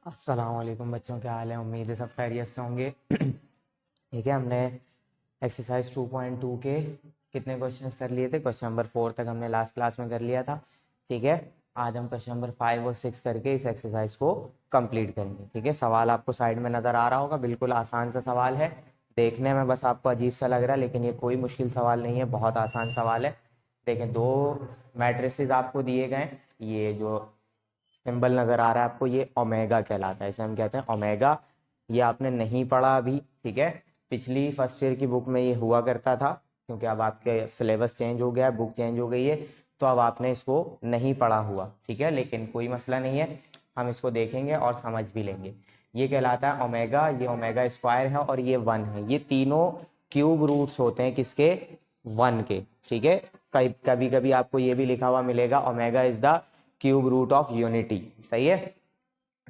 अस्सलाम वालेकुम बच्चों, क्या हाल है। उम्मीद है सब खैरियत से होंगे। ठीक है, हमने एक्सरसाइज 2.2 के कितने क्वेश्चंस कर लिए थे। क्वेश्चन नंबर 4 तक हमने लास्ट क्लास में कर लिया था। ठीक है, आज हम क्वेश्चन नंबर 5 और 6 करके इस एक्सरसाइज को कंप्लीट करेंगे। ठीक है, सवाल आपको साइड में नज़र आ रहा होगा, बिल्कुल आसान सा सवाल है। देखने में बस आपको अजीब सा लग रहा है, लेकिन ये कोई मुश्किल सवाल नहीं है, बहुत आसान सवाल है। देखें, दो मैट्रिसेस आपको दिए गए। ये जो सिंबल नजर आ रहा है आपको, ये ओमेगा कहलाता है, इसे हम कहते हैं ओमेगा। ये आपने नहीं पढ़ा अभी। ठीक है, पिछली फर्स्ट ईयर की बुक में ये हुआ करता था, क्योंकि अब आपके सिलेबस चेंज हो गया है, बुक चेंज हो गई है, तो अब आपने इसको नहीं पढ़ा हुआ। ठीक है, लेकिन कोई मसला नहीं है, हम इसको देखेंगे और समझ भी लेंगे। ये कहलाता है ओमेगा, ये ओमेगा स्क्वायर है और ये 1 है। ये तीनों क्यूब रूट्स होते हैं किसके? 1 के। ठीक है, कभी कभी आपको ये भी लिखा हुआ मिलेगा, omega is the cube root of unity. सही है,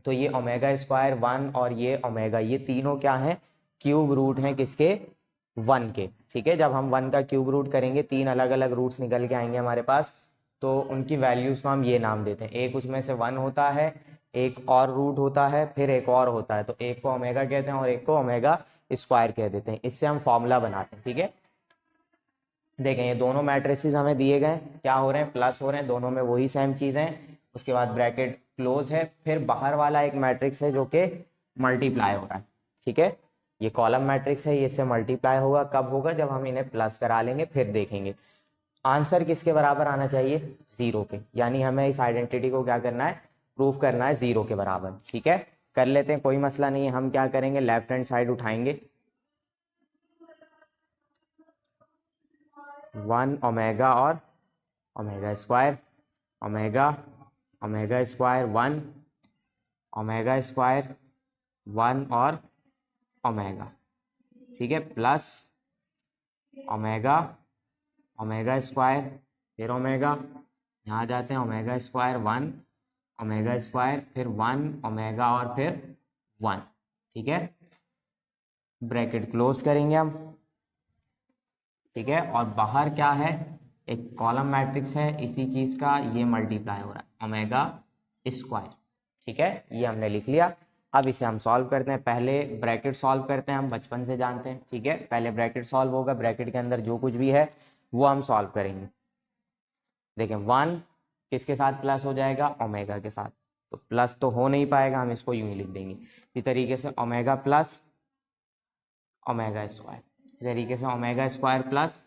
तो ये ओमेगा स्क्वायर 1 और ये ओमेगा, ये तीनों क्या हैं? क्यूब रूट हैं किसके? 1 के। ठीक है, जब हम 1 का क्यूब रूट करेंगे, तीन अलग अलग रूट्स निकल के आएंगे हमारे पास, तो उनकी वैल्यूज को हम ये नाम देते हैं। एक उसमें से 1 होता है, एक और रूट होता है, फिर एक और होता है, तो एक को ओमेगा कहते हैं और एक को ओमेगा स्क्वायर कह देते हैं। इससे हम फॉर्मूला बनाते हैं। ठीक है, देखें, ये दोनों मैट्रिसेस हमें दिए गए, क्या हो रहे हैं? प्लस हो रहे हैं, दोनों में वही सेम चीज है। उसके बाद ब्रैकेट क्लोज है, फिर बाहर वाला एक मैट्रिक्स है जो कि मल्टीप्लाई हो रहा है। ठीक है, ये कॉलम मैट्रिक्स है, ये इससे मल्टीप्लाई होगा। कब होगा? जब हम इन्हें प्लस करा लेंगे, फिर देखेंगे। आंसर किसके बराबर आना चाहिए? 0 के। यानी हमें इस आइडेंटिटी को क्या करना है? प्रूफ करना है 0 के बराबर। ठीक है, कर लेते हैं, कोई मसला नहीं है। हम क्या करेंगे, लेफ्ट हैंड साइड उठाएंगे, 1 ओमेगा और omega square, omega omega square 1, omega square 1 और ओमेगा। ठीक है, प्लस ओमेगा ओमेगा स्क्वायर, फिर ओमेगा, यहाँ जाते हैं ओमेगा स्क्वायर 1, ओमेगा स्क्वायर, फिर 1 ओमेगा और फिर 1। ठीक है, ब्रैकेट क्लोज करेंगे हम। ठीक है, और बाहर क्या है? एक कॉलम मैट्रिक्स है इसी चीज का, ये मल्टीप्लाई हो रहा है ओमेगा स्क्वायर। ठीक है, ये हमने लिख लिया। अब इसे हम सॉल्व करते हैं। पहले ब्रैकेट सॉल्व करते हैं, हम बचपन से जानते हैं। ठीक है, पहले ब्रैकेट सॉल्व होगा, ब्रैकेट के अंदर जो कुछ भी है वो हम सॉल्व करेंगे। देखें, 1 किसके साथ प्लस हो जाएगा? ओमेगा के साथ, तो प्लस तो हो नहीं पाएगा, हम इसको यूं ही लिख देंगे। इसी तरीके से ओमेगा प्लस ओमेगा स्क्वायर, इस तरीके से ओमेगा स्क्वायर प्लस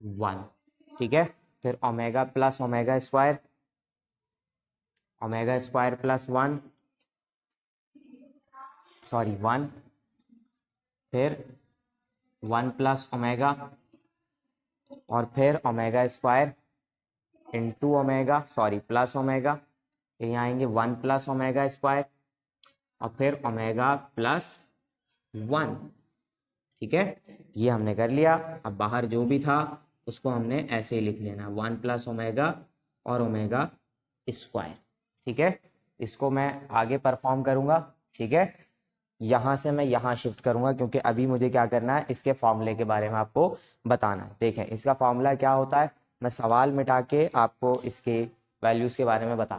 1। ठीक है, फिर omega plus omega square, omega square plus 1, sorry 1, फिर 1 प्लस ओमेगा, और फिर omega square into omega, sorry plus omega, फिर यहाँ आएंगे 1 प्लस ओमेगा स्क्वायर, और फिर ओमेगा प्लस 1। ठीक है, ये हमने कर लिया। अब बाहर जो भी था उसको हमने ऐसे ही लिख लेना, 1 प्लस ओमेगा और ओमेगा स्क्वायर। ठीक है, इसको मैं आगे परफॉर्म करूंगा। ठीक है, यहां से मैं यहां शिफ्ट करूंगा, क्योंकि अभी मुझे क्या करना है, इसके फॉर्मूले के बारे में आपको बताना है। देखें, इसका फॉर्मूला क्या होता है, मैं सवाल मिटा के आपको इसके वैल्यूज के बारे में बता।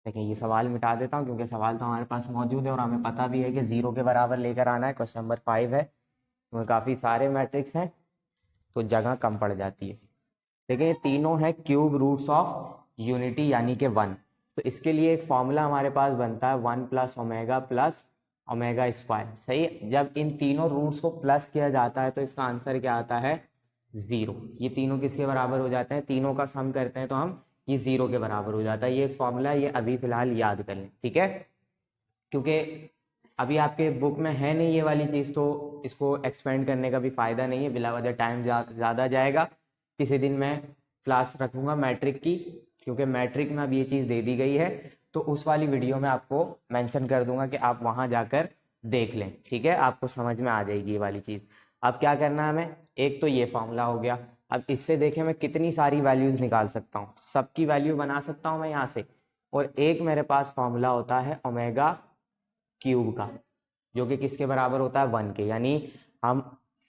देखिए, ये सवाल मिटा देता हूँ, क्योंकि सवाल तो हमारे पास मौजूद है और हमें पता भी है कि 0 के बराबर लेकर आना है। क्वेश्चन नंबर 5 है, उसमें काफ़ी सारे मैट्रिक्स हैं, तो जगह कम पड़ जाती है। देखिए, ये तीनों है क्यूब रूट्स ऑफ यूनिटी, यानी कि 1। तो इसके लिए एक फॉर्मूला हमारे पास बनता है 1 प्लस ओमेगा स्क्वायर। सही है, जब इन तीनों रूट्स को प्लस किया जाता है तो इसका आंसर क्या आता है? 0। ये तीनों किसके बराबर हो जाते हैं? तीनों का सम करते हैं तो हम, ये 0 के बराबर हो जाता है। ये एक फॉर्मूला, ये अभी फिलहाल याद कर लें। ठीक है, क्योंकि अभी आपके बुक में है नहीं ये वाली चीज़, तो इसको एक्सपेंड करने का भी फायदा नहीं है, बिला वजह टाइम ज़्यादा जाएगा। किसी दिन मैं क्लास रखूंगा मैट्रिक की, क्योंकि मैट्रिक में अब ये चीज़ दे दी गई है, तो उस वाली वीडियो में आपको मेंशन कर दूंगा कि आप वहां जाकर देख लें। ठीक है, आपको समझ में आ जाएगी ये वाली चीज़। अब क्या करना है हमें, एक तो ये फॉर्मूला हो गया। अब इससे देखें, मैं कितनी सारी वैल्यूज निकाल सकता हूँ, सबकी वैल्यू बना सकता हूँ मैं यहाँ से। और एक मेरे पास फॉर्मूला होता है ओमेगा क्यूब का, जो कि किसके बराबर होता है? 1 के। यानी हम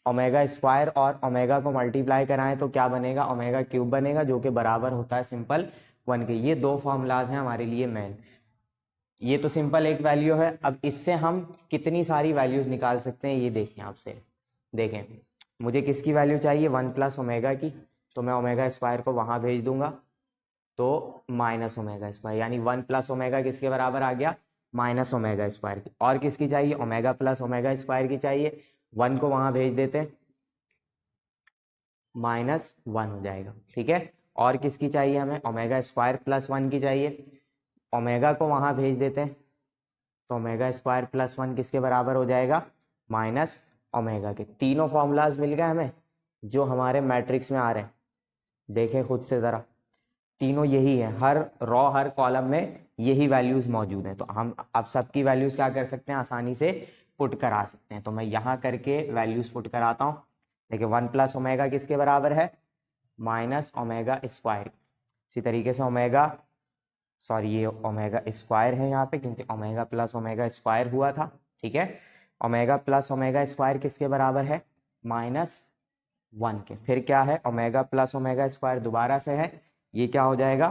ओमेगा स्क्वायर और ओमेगा को मल्टीप्लाई कराएं तो क्या बनेगा? ओमेगा क्यूब बनेगा, जो कि बराबर होता है सिंपल 1 के। ये दो फॉर्मूलाज हैं हमारे लिए मेन। ये तो सिंपल एक वैल्यू है। अब इससे हम कितनी सारी वैल्यूज निकाल सकते हैं ये देखें आपसे। देखें, मुझे किसकी वैल्यू चाहिए, 1 प्लस ओमेगा की, तो मैं ओमेगा स्क्वायर को वहां भेज दूंगा, तो माइनस ओमेगा स्क्वायर, यानी 1 प्लस ओमेगा किसके बराबर आ गया, माइनस ओमेगा स्क्वायर की। और किसकी चाहिए, ओमेगा प्लस ओमेगा स्क्वायर की चाहिए, 1 को वहां भेज देते, -1 हो जाएगा। ठीक है, और किसकी चाहिए हमें, ओमेगा स्क्वायर प्लस 1 की चाहिए, ओमेगा को वहां भेज देते हैं, तो ओमेगा स्क्वायर प्लस 1 किसके बराबर हो जाएगा, माइनस ओमेगा के। तीनों फॉर्मूलाज मिल गए हमें जो हमारे मैट्रिक्स में आ रहे हैं। देखें खुद से ज़रा, तीनों यही है, हर रॉ हर कॉलम में यही वैल्यूज मौजूद हैं। तो हम अब सबकी वैल्यूज क्या कर सकते हैं, आसानी से पुट करा सकते हैं। तो मैं यहाँ करके वैल्यूज पुट कराता हूँ। देखिए 1 प्लस ओमेगा किसके बराबर है, माइनस ओमेगा स्क्वायर। इसी तरीके से ओमेगा, सॉरी ये ओमेगा स्क्वायर है यहाँ पे, क्योंकि ओमेगा प्लस ओमेगा स्क्वायर हुआ था। ठीक है, ओमेगा प्लस ओमेगा स्क्वायर किसके बराबर है, -1 के। फिर क्या है, ओमेगा प्लस ओमेगा स्क्वायर दोबारा से है, ये क्या हो जाएगा,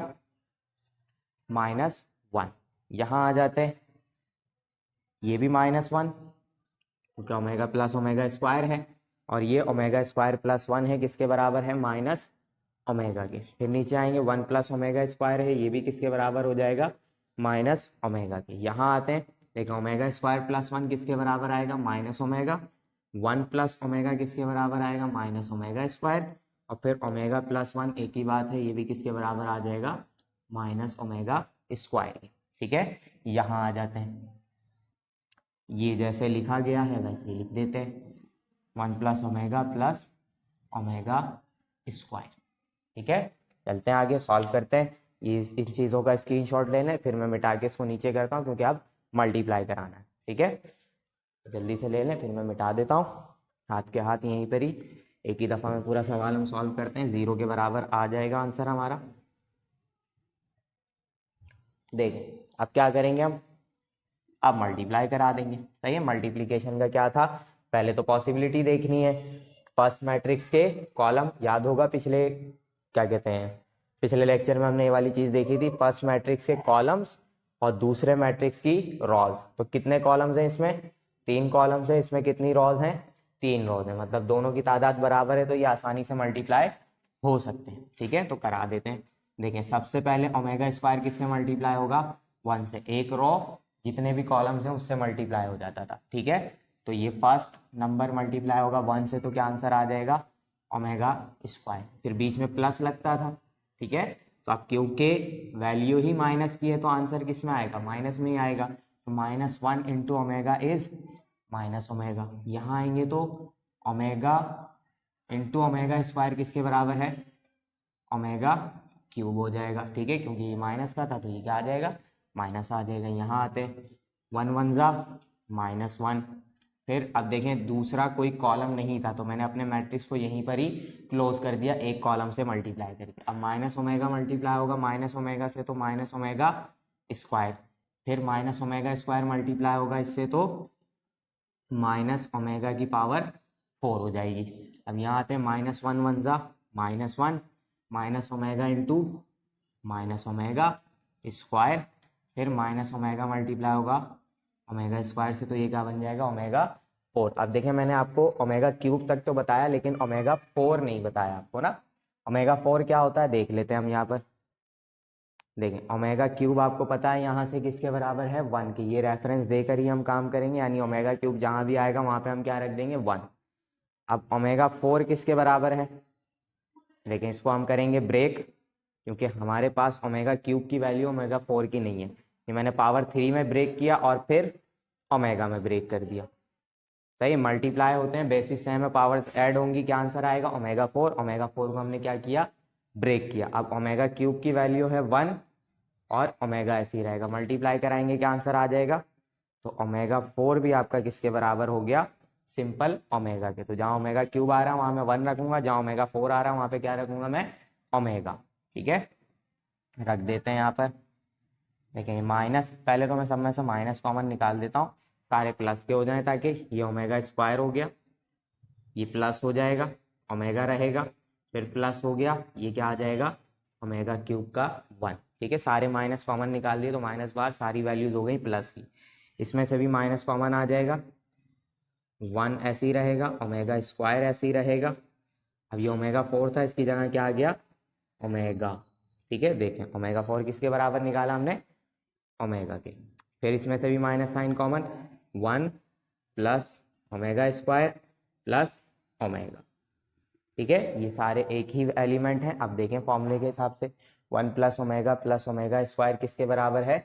-1। यहाँ आ जाते हैं, ये भी -1, क्योंकि ओमेगा प्लस ओमेगा स्क्वायर है, और ये ओमेगा स्क्वायर प्लस 1 है, किसके बराबर है, माइनस ओमेगा के। फिर नीचे आएंगे 1 प्लस ओमेगा स्क्वायर है, ये भी किसके बराबर हो जाएगा, माइनस ओमेगा के। यहाँ आते हैं, देखो ओमेगा स्क्वायर प्लस 1 किसके बराबर आएगा, माइनस ओमेगा। 1 प्लस ओमेगा किसके बराबर आएगा, माइनस ओमेगा स्क्वायर। और फिर ओमेगा प्लस 1 एक ही बात है, ये भी किसके बराबर आ जाएगा, माइनस ओमेगा स्क्वायर। ठीक है, यहाँ आ जाते हैं, ये जैसे लिखा गया है वैसे ही लिख देते हैं, 1 प्लस ओमेगा स्क्वायर। ठीक है, चलते हैं आगे, सॉल्व करते हैं। ये इन चीज़ों का स्क्रीनशॉट ले लें, फिर मैं मिटा के इसको नीचे करता हूँ, क्योंकि अब मल्टीप्लाई कराना है। ठीक है, जल्दी से ले लें, फिर मैं मिटा देता हूँ, हाथ के हाथ यहीं पर ही एक ही दफ़ा में पूरा सवाल हम सॉल्व करते हैं। 0 के बराबर आ जाएगा आंसर हमारा। देखें अब क्या करेंगे हम, अब मल्टीप्लाई करा देंगे। सही है, मल्टीप्लीकेशन का क्या था, पहले तो पॉसिबिलिटी देखनी है। फर्स्ट मैट्रिक्स के कॉलम, याद होगा पिछले क्या कहते हैं, पिछले लेक्चर में हमने ये वाली चीज देखी थी, फर्स्ट मैट्रिक्स के कॉलम्स और दूसरे मैट्रिक्स की रॉज। तो कितने कॉलम्स हैं इसमें, 3 कॉलम्स हैं, इसमें कितनी रॉज हैं, 3 रॉज हैं, मतलब दोनों की तादाद बराबर है, तो ये आसानी से मल्टीप्लाई हो सकते हैं। ठीक है, तो करा देते हैं। देखें सबसे पहले ओमेगा स्क्वायर किससे मल्टीप्लाई होगा, 1 से। एक रॉ जितने भी कॉलम्स हैं उससे मल्टीप्लाई हो जाता था। ठीक है, तो ये फर्स्ट नंबर मल्टीप्लाई होगा 1 से, तो क्या आंसर आ जाएगा, ओमेगा स्क्वायर। फिर बीच में प्लस लगता था। ठीक है, तो अब क्योंकि वैल्यू ही माइनस की है, तो आंसर किस में आएगा, माइनस में ही आएगा। तो -1 into omega is minus omega. यहाँ आएंगे तो ओमेगा इंटू ओमेगा स्क्वायर किसके बराबर है, ओमेगा क्यूब हो जाएगा। ठीक है, क्योंकि ये माइनस का था, तो ये क्या आ जाएगा, माइनस आ जाएगा। यहाँ आते 1 1 जा -1। फिर अब देखें दूसरा कोई कॉलम नहीं था, तो मैंने अपने मैट्रिक्स को यहीं पर ही क्लोज कर दिया, एक कॉलम से मल्टीप्लाई करके। अब माइनस ओमेगा मल्टीप्लाई होगा माइनस ओमेगा से, तो माइनस ओमेगा स्क्वायर। फिर माइनस ओमेगा स्क्वायर मल्टीप्लाई होगा इससे, तो माइनस ओमेगा की पावर 4 हो जाएगी। अब यहाँ आते हैं -1 1 जा -1, minus omega into minus omega square. फिर माइनस ओमेगा मल्टीप्लाई होगा ओमेगा स्क्वायर से, तो ये क्या बन जाएगा, ओमेगा 4। अब देखें मैंने आपको ओमेगा क्यूब तक तो बताया, लेकिन ओमेगा 4 नहीं बताया आपको ना। ओमेगा 4 क्या होता है देख लेते हैं हम यहाँ पर। देखें ओमेगा क्यूब आपको पता है यहाँ से किसके बराबर है, 1 की। ये रेफरेंस देकर ही हम काम करेंगे, यानी ओमेगा क्यूब जहाँ भी आएगा वहाँ पे हम क्या रख देंगे, 1। अब ओमेगा 4 किसके बराबर है, लेकिन इसको हम करेंगे ब्रेक, क्योंकि हमारे पास ओमेगा क्यूब की वैल्यू ओमेगा 4 की नहीं है। ये मैंने पावर 3 में ब्रेक किया और फिर ओमेगा में ब्रेक कर दिया। सही, मल्टीप्लाई होते हैं, बेसिस से हमें पावर ऐड होंगी, क्या आंसर आएगा, ओमेगा 4। ओमेगा 4 को हमने क्या किया, ब्रेक किया। अब ओमेगा क्यूब की वैल्यू है 1 और ओमेगा ऐसे ही रहेगा, मल्टीप्लाई कराएंगे क्या आंसर आ जाएगा। तो ओमेगा 4 भी आपका किसके बराबर हो गया, सिंपल ओमेगा के। तो जहाँ ओमेगा क्यूब आ रहा है वहाँ मैं 1 रखूंगा, जहाँ ओमेगा 4 आ रहा है वहाँ पे क्या रखूंगा मैं, ओमेगा। ठीक है, रख देते हैं यहाँ पर। देखिए माइनस, पहले तो मैं सब में से माइनस कॉमन निकाल देता हूँ, सारे प्लस के हो जाए, ताकि ये ओमेगा स्क्वायर हो गया, ये प्लस हो जाएगा, ओमेगा रहेगा, फिर प्लस हो गया, ये क्या आ जाएगा, ओमेगा क्यूब का 1। ठीक है, सारे माइनस कॉमन निकाल दिए तो माइनस बाहर, सारी वैल्यूज हो गई प्लस की। इसमें से भी माइनस कॉमन आ जाएगा, 1 ऐसे ही रहेगा, ओमेगा स्क्वायर ऐसे ही रहेगा। अब ये ओमेगा 4 था, इसकी जगह क्या आ गया, ओमेगा। ठीक है, देखें ओमेगा 4 किसके बराबर निकाला हमने, ओमेगा के। फिर इसमें से भी minus sign common, 1 plus omega square plus omega. ठीक है, ये सारे एक ही एलिमेंट हैं। अब देखें फॉर्मूले के हिसाब से 1 प्लस ओमेगा स्क्वायर किसके बराबर है,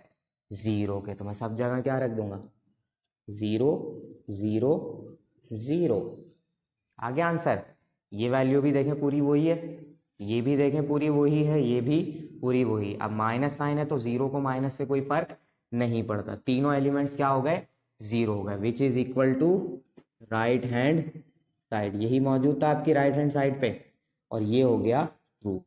0 के। तो मैं सब जगह क्या रख दूंगा, 0 0 0। आगे आंसर, ये वैल्यू भी देखें पूरी वही है, ये भी देखें पूरी वही है, ये भी पूरी वही। अब माइनस साइन है तो 0 को माइनस से कोई फर्क नहीं पड़ता, तीनों एलिमेंट्स क्या हो गए, 0 हो गए, which is equal to right hand side. यही मौजूद था आपकी राइट हैंड साइड पे, और ये हो गया ट्रू।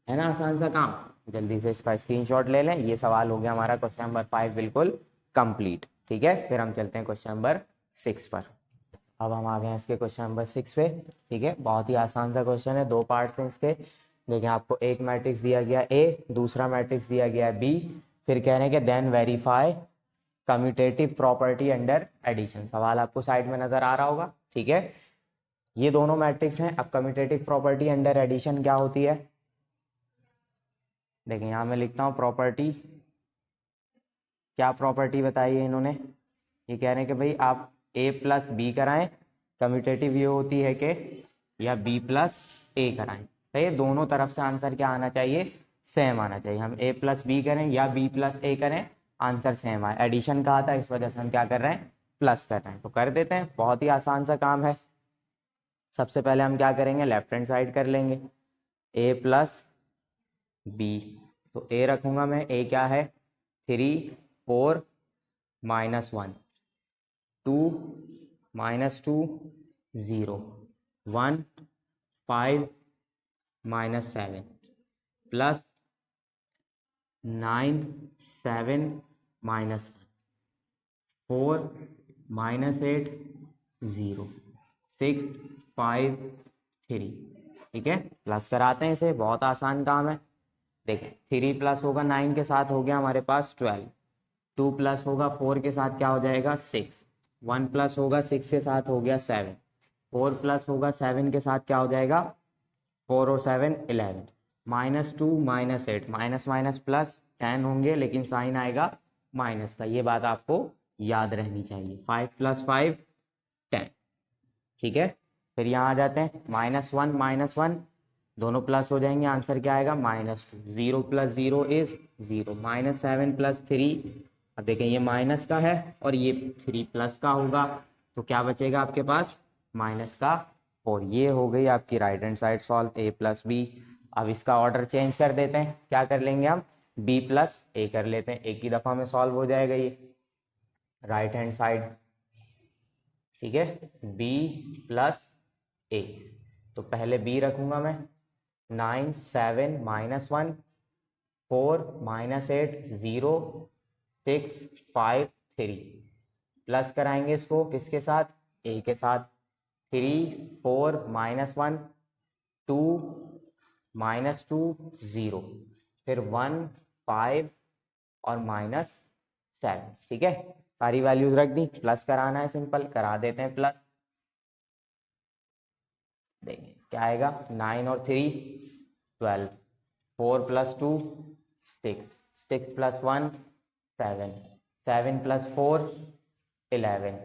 है ना आसान सा काम, जल्दी से इसका स्क्रीनशॉट ले लें। ये सवाल हो गया हमारा क्वेश्चन नंबर 5 बिल्कुल कंप्लीट। ठीक है, फिर हम चलते हैं क्वेश्चन नंबर 6 पर। अब हम आ गए हैं इसके क्वेश्चन नंबर 6 पे। ठीक है, बहुत ही आसान सा क्वेश्चन है, 2 पार्ट्स हैं इसके। देखिए आपको एक मैट्रिक्स दिया गया ए, दूसरा मैट्रिक्स दिया गया बी, फिर कह रहे हैं कि then verify commutative property under addition. सवाल आपको साइड में नजर आ रहा होगा। ठीक है, ये दोनों मैट्रिक्स हैं। अब कम्यूटेटिव प्रॉपर्टी अंडर एडिशन क्या होती है, देखिए यहाँ मैं लिखता हूँ प्रॉपर्टी। क्या प्रॉपर्टी बताई है इन्होंने, ये कह रहे हैं कि भाई आप a प्लस बी कराएं, कम्यूटेटिव ये होती है कि या b प्लस ए कराएं। तो ये दोनों तरफ से आंसर क्या आना चाहिए, सेम आना चाहिए। हम a प्लस बी करें या b प्लस ए करें, आंसर सेम आए। एडिशन कहा था, इस वजह से हम क्या कर रहे हैं, प्लस कर रहे हैं। तो कर देते हैं, बहुत ही आसान सा काम है। सबसे पहले हम क्या करेंगे, लेफ्ट हैंड साइड कर लेंगे, a प्लस बी। तो a रखूंगा मैं, a क्या है, 3 4 -1, 2 -2 0 1 5 -7 प्लस 9 7 -1 4 -8 0 6 5 3। ठीक है, प्लस कराते हैं इसे, बहुत आसान काम है। देखें 3 प्लस होगा 9 के साथ हो गया हमारे पास 12, 2 प्लस होगा 4 के साथ क्या हो जाएगा 6, 1 प्लस होगा 6 के साथ हो गया 7, 4 प्लस होगा 7 के साथ क्या हो जाएगा 4 और 7 11, -2 -8 माइनस माइनस प्लस 10 होंगे, लेकिन साइन आएगा माइनस का, ये बात आपको याद रहनी चाहिए। 5 + 5 10। ठीक है, फिर यहाँ आ जाते हैं, -1 -1 दोनों प्लस हो जाएंगे, आंसर क्या आएगा -2, 0 + 0 इज 0, -7 + 3। अब देखें ये माइनस का है और ये 3 प्लस का होगा, तो क्या बचेगा आपके पास माइनस का 4। ये हो गई आपकी right hand side solve, a + b। अब इसका ऑर्डर चेंज कर देते हैं, क्या कर लेंगे हम, b + a कर लेते हैं, एक ही दफा में सॉल्व हो जाएगा ये राइट हैंड साइड। ठीक है, b + a। तो पहले b रखूंगा मैं, 9 7 -1 4 -8 0 6 5 3 प्लस कराएंगे इसको किसके साथ, a के साथ, 3 4 -1 2 -2 0 फिर 1 5 और -7। ठीक है, सारी वैल्यूज रख दी, प्लस कराना है, सिंपल करा देते हैं प्लस। देखिए क्या आएगा, 9 और 3 12, 4 + 2 6, 6 + 1 7, 7 + 4 11,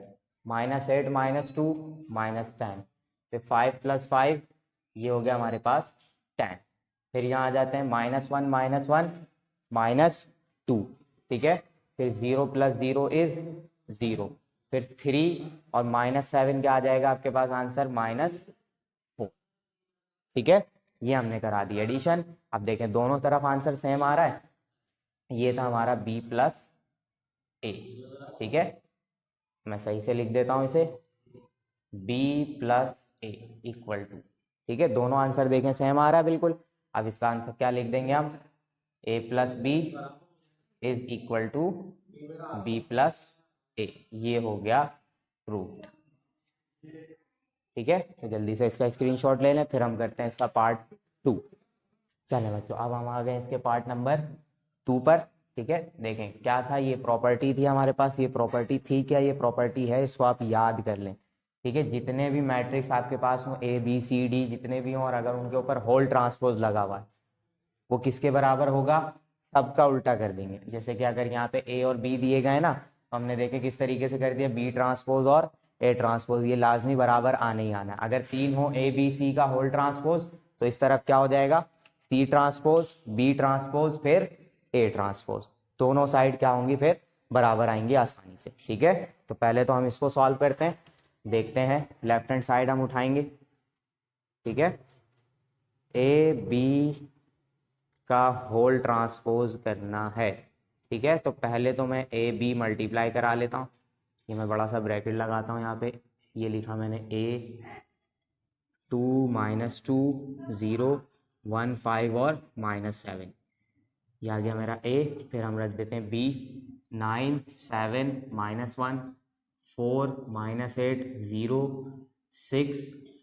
-8 -2 -10, फिर 5 + 5 ये हो गया हमारे पास 10। फिर यहाँ आ जाते हैं -1 -1 -2। ठीक है, फिर 0 + 0 इज 0, फिर 3 और -7 क्या आ जाएगा आपके पास आंसर -4। ठीक है, ये हमने करा दी एडिशन। अब देखें दोनों तरफ आंसर सेम आ रहा है, ये था हमारा b + a। ठीक है, मैं सही से लिख देता हूं इसे, b + a = ठीक है, दोनों आंसर देखें सेम आ रहा है बिल्कुल। अब इसका आंसर क्या लिख देंगे हम, a + b = b + a। ये हो गया प्रूफ। ठीक है, तो जल्दी से इसका स्क्रीनशॉट ले लें, फिर हम करते हैं इसका पार्ट 2। चले बच्चों, अब हम आ गए इसके पार्ट नंबर 2 पर। ठीक है, देखें क्या था, ये प्रॉपर्टी थी हमारे पास, ये प्रॉपर्टी थी क्या, ये प्रॉपर्टी है, इसको आप याद कर लें। ठीक है, जितने भी मैट्रिक्स आपके पास हो, ए बी सी डी जितने भी हों, और अगर उनके ऊपर होल ट्रांसपोज लगा हुआ है, वो किसके बराबर होगा, सबका उल्टा कर देंगे। जैसे कि अगर यहाँ पे ए और बी दिए गए ना, तो हमने देखे किस तरीके से कर दिया, बी ट्रांसपोज और ए ट्रांसपोज, ये लाजमी बराबर आने ही आना है। अगर 3 हो ए बी सी का होल ट्रांसपोज, तो इस तरफ क्या हो जाएगा, सी ट्रांसपोज बी ट्रांसपोज फिर ए ट्रांसपोज, दोनों साइड क्या होंगी फिर बराबर आएंगी आसानी से। ठीक है, तो पहले तो हम इसको सॉल्व करते हैं, देखते हैं। लेफ्ट हैंड साइड हम उठाएंगे। ठीक है, ए बी का होल ट्रांसपोज करना है। ठीक है, तो पहले तो मैं ए बी मल्टीप्लाई करा लेता हूँ। ये मैं बड़ा सा ब्रैकेट लगाता हूँ यहाँ पे, ये लिखा मैंने ए 2 -2 0 1 5 और -7, ये आ गया मेरा ए। फिर हम रख देते हैं बी 9 7 -1 4 -8 0 6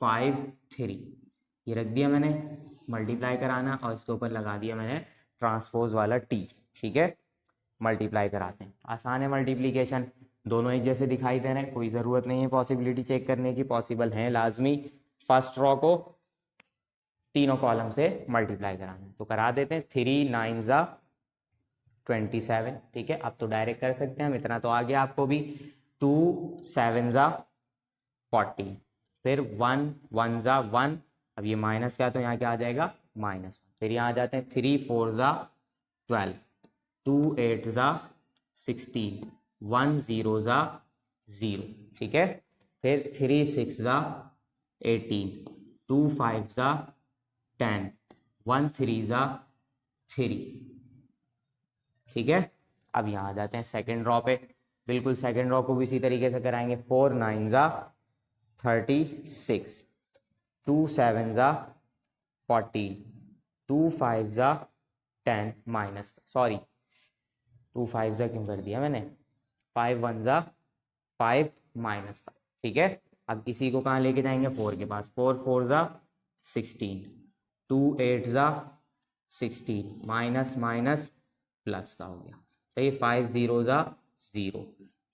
5 3, ये रख दिया मैंने। मल्टीप्लाई कराना और इसके ऊपर लगा दिया मैंने ट्रांसपोज वाला टी। ठीक है, मल्टीप्लाई कराते हैं, आसान है मल्टीप्लीकेशन, दोनों एक जैसे दिखाई दे रहे हैं, कोई ज़रूरत नहीं है पॉसिबिलिटी चेक करने की, पॉसिबल है लाजमी फर्स्ट रॉ को तीनों कॉलम से मल्टीप्लाई कराना है। तो करा देते हैं, 3 9 ज़ा 27। ठीक है, अब तो डायरेक्ट कर सकते हैं हम, इतना तो आ गया आपको भी। 2 7 ज़ा 40, फिर 1 1 ज़ा 1, अब ये माइनस का तो यहाँ क्या आ जाएगा -1, फिर यहाँ आ जाते हैं 3 4 ज़ा 12, 2 8 ज़ा 16, 1 0 ज़ा 0। ठीक है, फिर 3 6 ज़ा 18, 2 5 ज़ा 10, 1 3 ज़ा 3। ठीक है, अब यहाँ आ जाते हैं सेकेंड रॉ पे, बिल्कुल सेकेंड रॉ को भी इसी तरीके से कराएंगे। 4 9 ज़ा 36, 2 7 ज़ा 14, 2 5 ज़ा 10 माइनस, सॉरी 2 5 ज़ा क्यों कर दिया मैंने, 5 1 ज़ा 5 -5। ठीक है, अब इसी को कहाँ लेके जाएंगे, 4 के पास, 4 4 ज़ा 16, 2 8 ज़ा 16, माइनस माइनस प्लस का हो गया। सही, 5 0 ज़ा 0,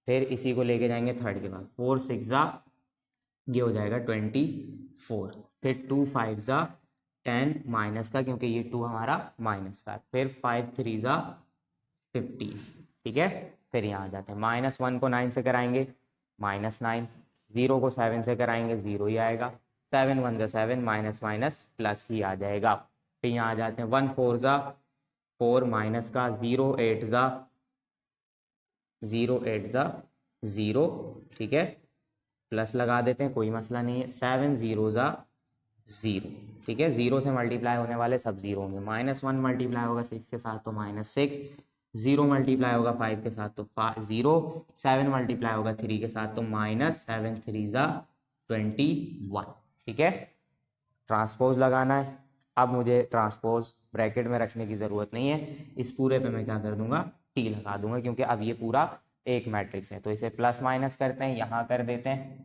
फिर इसी को लेके जाएंगे थर्ड के पास, 4 6 ज़ा, ये हो जाएगा 24, फिर 2 5 ज़ा 10 माइनस का, क्योंकि ये 2 हमारा माइनस का, फिर 5 3 ज़ा 15। ठीक है, फिर यहाँ आ जाते हैं, -1 को 9 से कराएंगे -9, 0 को 7 से कराएंगे 0 ही आएगा, 7 1 ज़ा 7, माइनस माइनस प्लस ही आ जाएगा। फिर यहाँ आ जाते हैं 1 4 ज़ा 4 माइनस का, 0 8 ज़ा 0। ठीक है, प्लस लगा देते हैं, कोई मसला नहीं है। 7 0 ज़ा 0। ठीक है, 0 से मल्टीप्लाई होने वाले सब 0 होंगे। -1 मल्टीप्लाई होगा 6 के साथ तो -6, 0 मल्टीप्लाई होगा 5 के साथ तो 0, 7 मल्टीप्लाई होगा 3 के साथ तो -7 3 ज़ा 21। ठीक है, ट्रांसपोज लगाना है। अब मुझे ट्रांसपोज ब्रैकेट में रखने की ज़रूरत नहीं है, इस पूरे पे मैं क्या कर दूंगा, टी लगा दूंगा, क्योंकि अब ये पूरा एक मैट्रिक्स है। तो इसे प्लस माइनस करते हैं, यहाँ कर देते हैं।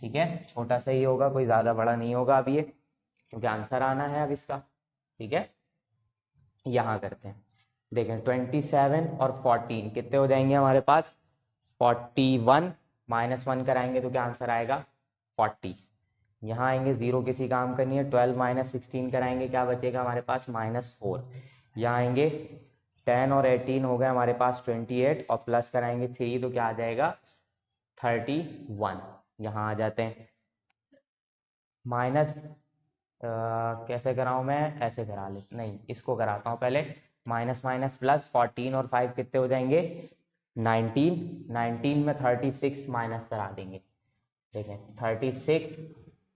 ठीक है, छोटा सा ही होगा, कोई ज़्यादा बड़ा नहीं होगा अब ये, क्योंकि आंसर आना है अब इसका। ठीक है, यहाँ करते हैं, देखें 27 और 14 कितने हो जाएंगे हमारे पास, 41, -1 कराएंगे तो क्या आंसर आएगा 40। यहाँ आएंगे 0 किसी काम करनी है, 12 -16 कराएंगे क्या बचेगा हमारे पास -4। यहाँ आएंगे 10 और 18 हो गए हमारे पास 28, और प्लस कराएंगे 3 तो क्या आ जाएगा 31। यहाँ आ जाते हैं माइनस, कैसे कराऊँ मैं, ऐसे करा ले, नहीं इसको कराता हूँ पहले, माइनस माइनस प्लस, 14 और 5 कितने हो जाएंगे 19, 19 में 36 माइनस करा देंगे। देखें 36,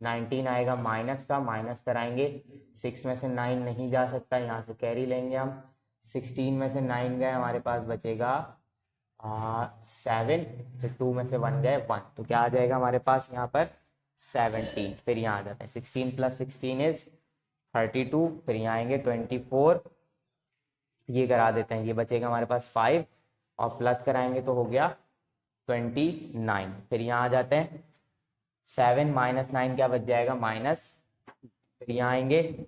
19 आएगा माइनस का, माइनस कराएंगे 6 में से 9 नहीं जा सकता, यहाँ से कैरी लेंगे हम, 16 में से 9 गए हमारे पास बचेगा 7, फिर 2 में से 1 गए 1, तो क्या आ जाएगा हमारे पास यहाँ पर 17। फिर यहाँ आ जाते हैं 16 + 16 इज 32, फिर यहाँ आएंगे 24, ये करा देते हैं, ये बचेगा हमारे पास 5, और प्लस कराएंगे तो हो गया 29। फिर यहाँ आ जाते हैं 7 - 9 क्या बच जाएगा माइनस, फिर यहाँ आएंगे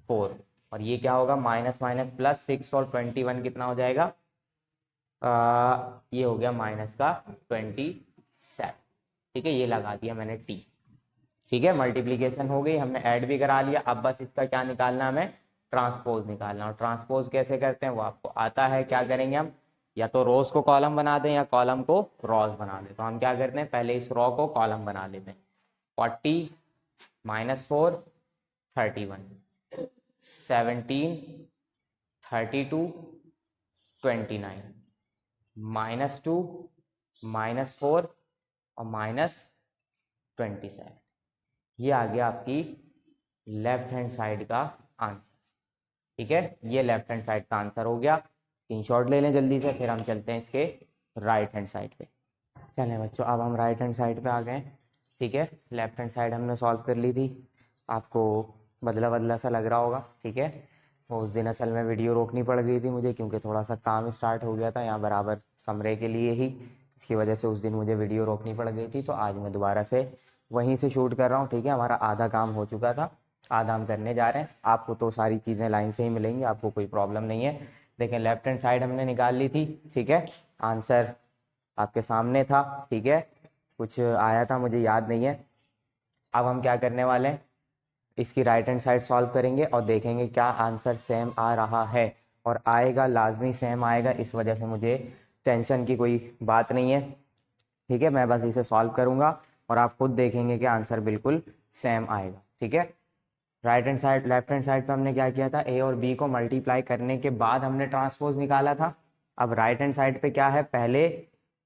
4, और ये क्या होगा माइनस माइनस प्लस 6 और 21 कितना हो जाएगा, ये हो गया माइनस का 27। ठीक है, ये लगा दिया मैंने टी। ठीक है, मल्टीप्लीकेशन हो गई, हमने ऐड भी करा लिया। अब बस इसका क्या निकालना है, हमें ट्रांसपोज निकालना। और ट्रांसपोज कैसे करते हैं वो आपको आता है। क्या करेंगे हम, या तो रोज को कॉलम बना दें या कॉलम को रॉज बना दें। तो हम क्या करते हैं, पहले इस रॉ को कॉलम बना लेते हैं। 40 -4 31, 17 32 29, -2 -4 और -27। ये आ गया आपकी लेफ्ट हैंड साइड का आंसर। ठीक है, ये लेफ्ट हैंड साइड का आंसर हो गया। स्क्रीनशॉट ले लें जल्दी से, फिर हम चलते हैं इसके राइट हैंड साइड पे। चलें बच्चों, अब हम राइट हैंड साइड पे आ गए। ठीक है, लेफ्ट हैंड साइड हमने सॉल्व कर ली थी। आपको बदला बदला सा लग रहा होगा। ठीक है, तो उस दिन असल में वीडियो रोकनी पड़ गई थी मुझे, क्योंकि थोड़ा सा काम स्टार्ट हो गया था यहाँ बराबर कमरे के लिए ही। इसकी वजह से उस दिन मुझे वीडियो रोकनी पड़ गई थी। तो आज मैं दोबारा से वहीं से शूट कर रहा हूँ। ठीक है, हमारा आधा काम हो चुका था, आधा हम करने जा रहे हैं। आपको तो सारी चीज़ें लाइन से ही मिलेंगी, आपको कोई प्रॉब्लम नहीं है। देखें, लेफ्ट हैंड साइड हमने निकाल ली थी। ठीक है, आंसर आपके सामने था। ठीक है, कुछ आया था मुझे याद नहीं है। अब हम क्या करने वाले हैं, इसकी राइट हैंड साइड सॉल्व करेंगे और देखेंगे क्या आंसर सेम आ रहा है। और आएगा, लाजमी सेम आएगा, इस वजह से मुझे टेंशन की कोई बात नहीं है। ठीक है, मैं बस इसे सॉल्व करूंगा और आप खुद देखेंगे कि आंसर बिल्कुल सेम आएगा। ठीक है, right hand side left hand side पे हमने क्या किया था, ए और बी को मल्टीप्लाई करने के बाद हमने ट्रांसपोज निकाला था। अब राइट हैंड साइड पे क्या है, पहले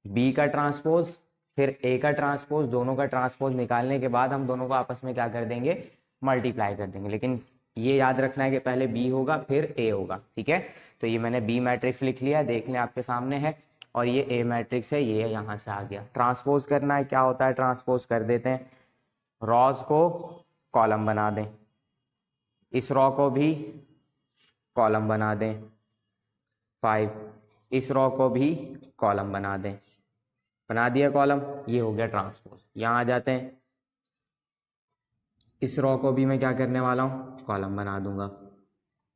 बी का ट्रांसपोज फिर ए का ट्रांसपोज, दोनों का ट्रांसपोज निकालने के बाद हम दोनों को आपस में क्या कर देंगे, मल्टीप्लाई कर देंगे। लेकिन ये याद रखना है कि पहले बी होगा फिर ए होगा। ठीक है, तो ये मैंने बी मैट्रिक्स लिख लिया, देख लें आपके सामने है। और ये ए मैट्रिक्स है, ये यहाँ से आ गया। ट्रांसपोज करना है, क्या होता है ट्रांसपोज कर देते हैं, रॉज को कॉलम बना दें, इस रॉ को भी कॉलम बना दें 5, इस रॉ को भी कॉलम बना दें, बना दिया कॉलम। ये हो गया ट्रांसपोज। यहाँ आ जाते हैं, इस रॉ को भी मैं क्या करने वाला हूँ, कॉलम बना दूंगा,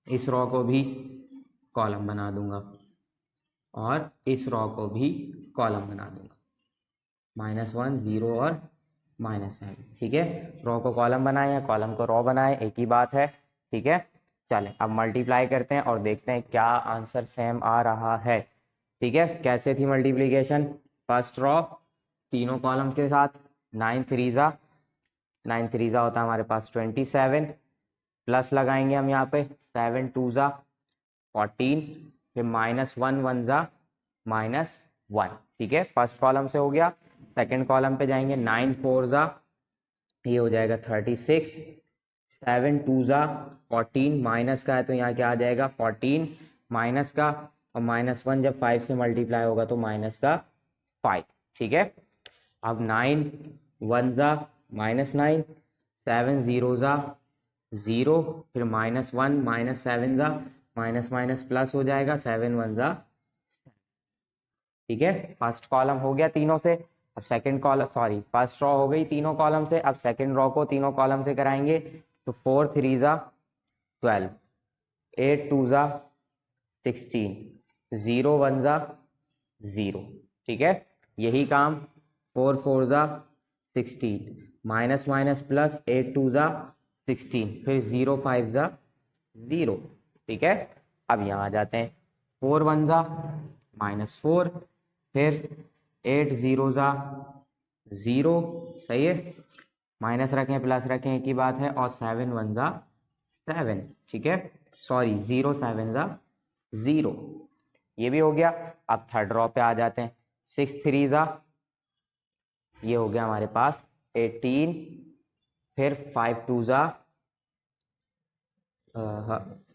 इस रॉ को भी कॉलम बना दूंगा और इस रॉ को भी कॉलम बना दूंगा। -1 0 और -7। ठीक है, रॉ को कॉलम बनाए या कॉलम को रॉ बनाए, एक ही बात है। ठीक है, चलें अब मल्टीप्लाई करते हैं और देखते हैं क्या आंसर सेम आ रहा है। ठीक है, कैसे थी मल्टीप्लीकेशन, फर्स्ट रॉ तीनों कॉलम के साथ, 9 3 होता है हमारे पास 27, प्लस लगाएंगे हम यहाँ पे 7 2 14, फिर -1 1 -1। ठीक है, फर्स्ट कॉलम से हो गया। सेकंड कॉलम पे जाएंगे, 9 4 ये हो जाएगा 36, 7 2 14, माइनस का है तो यहाँ क्या आ जाएगा 14 माइनस का, और -1 जब 5 से मल्टीप्लाई होगा तो माइनस का 5। ठीक है, अब 9 1 -9, 7 0 0, फिर -1 -7 माइनस माइनस प्लस हो जाएगा, 7 1 ठीक है, फर्स्ट कॉलम हो गया तीनों से। अब second column, sorry first raw हो गई तीनों कॉलम से। अब सेकंड रॉ को तीनों कॉलम से कराएंगे, तो 4 3 12, 8 2 16, 0 1 0। ठीक है, यही काम 4 4 16, माइनस माइनस प्लस, 8 2 16, फिर 0 5 0। ठीक है, अब यहाँ आ जाते हैं, 4 1 -4, फिर 8 0 0, सही है, माइनस रखें प्लस रखें एक ही बात है, और 7 1 7। ठीक है, सॉरी 0 7 0, ये भी हो गया। अब थर्ड रॉ पे आ जाते हैं, 6 3 ये हो गया हमारे पास 18, फिर 5 2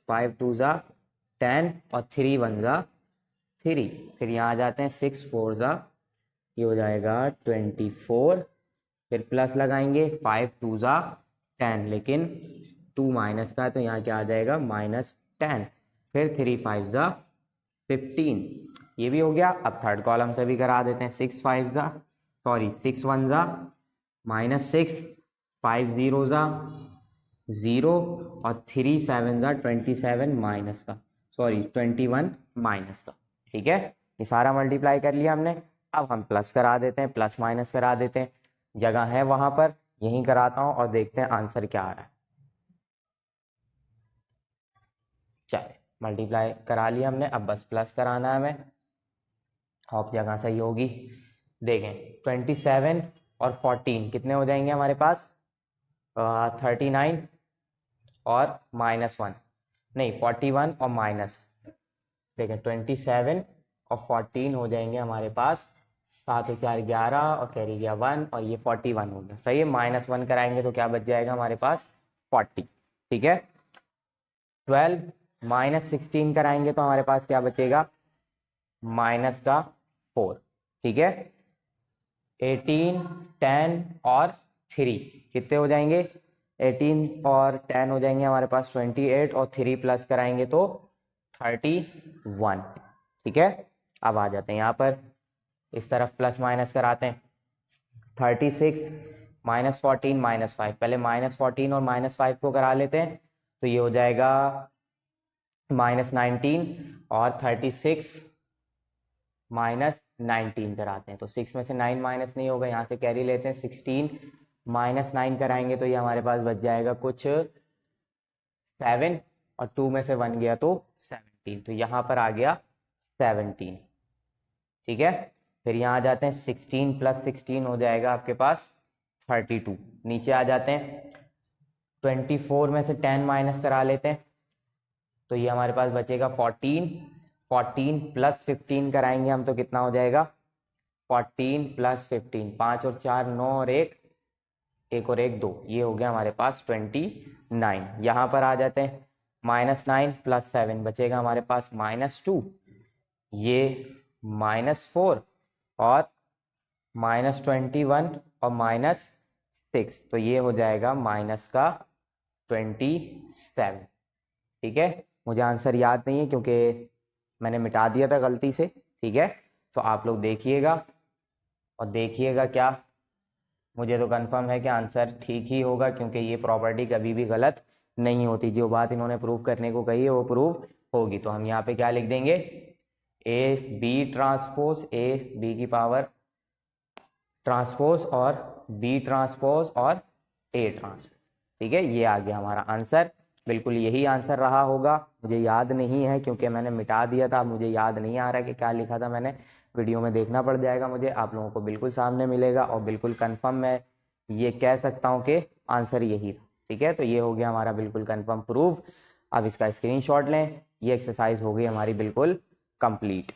5 2 10 और 3 1 3। फिर यहाँ आ जाते हैं, 6 4 ये हो जाएगा 24, फिर प्लस लगाएंगे, 5 2 10, लेकिन 2 माइनस का है तो यहाँ क्या आ जाएगा -10, फिर 3 5 15, ये भी हो गया। अब थर्ड कॉलम से भी करा देते हैं, 6 5 6 1 -6, 5 0 0 और 3 7 जा 27 माइनस का, सॉरी 21 माइनस का। ठीक है, ये सारा मल्टीप्लाई कर लिया हमने। अब हम प्लस करा देते हैं, प्लस माइनस करा देते हैं, जगह है वहां पर, यहीं कराता हूं और देखते हैं आंसर क्या आ रहा है। चलिए मल्टीप्लाई करा लिया हमने, अब बस प्लस कराना है हमें। होप जगह सही होगी। देखें 27 और 14 कितने हो जाएंगे हमारे पास, 39 और -1, नहीं 41 और माइनस, देखें 27 और 14 हो जाएंगे हमारे पास, 7 और 4 11 और कैरी गया 1 और ये 41 हो गया। सही है, -1 कराएंगे तो क्या बच जाएगा हमारे पास 40। ठीक है, 12 -16 कराएंगे तो हमारे पास क्या बचेगा, माइनस का 4। ठीक है, 18 10 और 3 कितने हो जाएंगे, 18 और 10 हो जाएंगे हमारे पास 28 और 3 प्लस कराएंगे तो 31। ठीक है, अब आ जाते हैं यहाँ पर, इस तरफ प्लस माइनस कराते हैं। 36 -14 -5, पहले -14 और -5 को करा लेते हैं तो ये हो जाएगा -19 और 36 -19 कराते हैं तो 6 में से 9 माइनस नहीं होगा, यहाँ से कैरी लेते हैं 16 -9 कराएंगे तो ये हमारे पास बच जाएगा कुछ 7 और 2 में से 1 गया तो 17, तो यहाँ पर आ गया 17। ठीक है, फिर यहाँ आ जाते हैं 16 + 16 हो जाएगा आपके पास 32। नीचे आ जाते हैं 24 में से 10 माइनस करा लेते हैं तो ये हमारे पास बचेगा 14 + 15 कराएंगे हम तो कितना हो जाएगा 14 + 15, 5 और 4 9 और 1 और 1 2, ये हो गया हमारे पास 29। यहाँ पर आ जाते हैं -9 + 7 बचेगा हमारे पास -2, ये -4 और -21 और -6, तो ये हो जाएगा -27। ठीक है, मुझे आंसर याद नहीं है क्योंकि मैंने मिटा दिया था गलती से। ठीक है, तो आप लोग देखिएगा और देखिएगा क्या, मुझे तो कंफर्म है कि आंसर ठीक ही होगा क्योंकि ये प्रॉपर्टी कभी भी गलत नहीं होती, जो बात इन्होंने प्रूव करने को कही है वो प्रूव होगी। तो हम यहाँ पे क्या लिख देंगे, AB ट्रांसपोज AB की पावर ट्रांसपोज और B ट्रांसपोज और A ट्रांसपोज। ठीक है, ये आ गया हमारा आंसर, बिल्कुल यही आंसर रहा होगा। मुझे याद नहीं है क्योंकि मैंने मिटा दिया था, मुझे याद नहीं आ रहा कि क्या लिखा था मैंने, वीडियो में देखना पड़ जाएगा मुझे, आप लोगों को बिल्कुल सामने मिलेगा और बिल्कुल कंफर्म मैं ये कह सकता हूँ कि आंसर यही था। ठीक है, तो ये हो गया हमारा बिल्कुल कंफर्म प्रूफ। अब इसका स्क्रीनशॉट लें, ये एक्सरसाइज हो गई हमारी बिल्कुल कंप्लीट।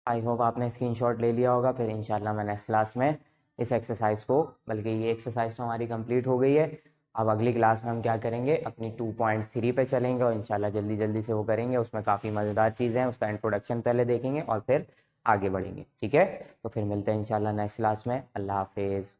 आई होप आपने स्क्रीनशॉट ले लिया होगा, फिर इंशाल्लाह मैं नेक्स्ट क्लास में इस एक्सरसाइज को, बल्कि ये एक्सरसाइज तो हमारी कंप्लीट हो गई है, अब अगली क्लास में हम क्या करेंगे, अपनी 2.3 पे चलेंगे और इंशाल्लाह जल्दी जल्दी से वो करेंगे। उसमें काफ़ी मज़ेदार चीज़ें हैं, उसका इंट्रोडक्शन पहले देखेंगे और फिर आगे बढ़ेंगे। ठीक है, तो फिर मिलते हैं इंशाल्लाह नेक्स्ट क्लास में। अल्लाह हाफिज़।